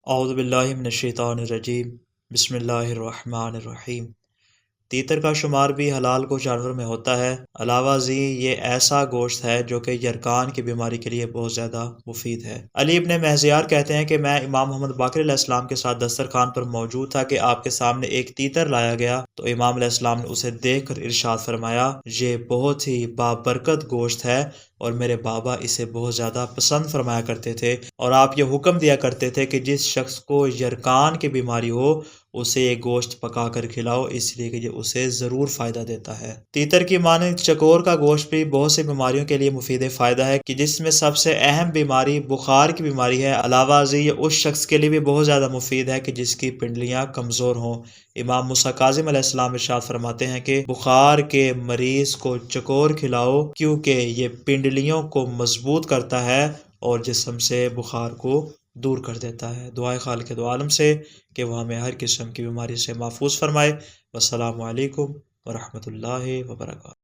اعوذ باللہ من الشیطان الرجیم بسم اللہ الرحمن الرحیم۔ تیتر کا شمار بھی حلال کو جانور میں ہوتا ہے۔ علاوہ ازیں یہ ایسا گوشت ہے جو کہ یرکان کی بیماری کے لیے بہت زیادہ مفید ہے۔ علی ابن مہزیار کہتے ہیں کہ میں امام محمد باقر علیہ السلام کے ساتھ دسترخوان پر موجود تھا کہ آپ کے سامنے ایک تیتر لایا گیا تو امام علیہ السلام نے اسے دیکھ کر ارشاد فرمایا، یہ بہت ہی بابرکت گوشت ہے اور میرے بابا اسے بہت زیادہ پسند فرمایا کرتے تھے، اور آپ یہ حکم دیا کرتے تھے کہ جس شخص کو یرکان کی بیماری ہو اسے یہ گوشت پکا کر کھلاؤ، اس لیے کہ یہ اسے ضرور فائدہ دیتا ہے۔ تیتر کی مانند چکور کا گوشت بھی بہت سی بیماریوں کے لیے مفید فائدہ ہے کہ جس میں سب سے اہم بیماری بخار کی بیماری ہے۔ علاوہ ازیں یہ اس شخص کے لیے بھی بہت زیادہ مفید ہے کہ جس کی پنڈلیاں کمزور ہوں۔ امام موسیٰ کاظم علیہ السلام ارشاد فرماتے ہیں کہ بخار کے مریض کو چکور کھلاؤ کیونکہ یہ پنڈلیوں کو مضبوط کرتا ہے اور جسم سے بخار کو دور کر دیتا ہے۔ دعائے خالق دو عالم سے کہ وہ ہمیں ہر قسم کی بیماری سے محفوظ فرمائے۔ والسلام علیکم ورحمۃ اللہ وبرکاتہ۔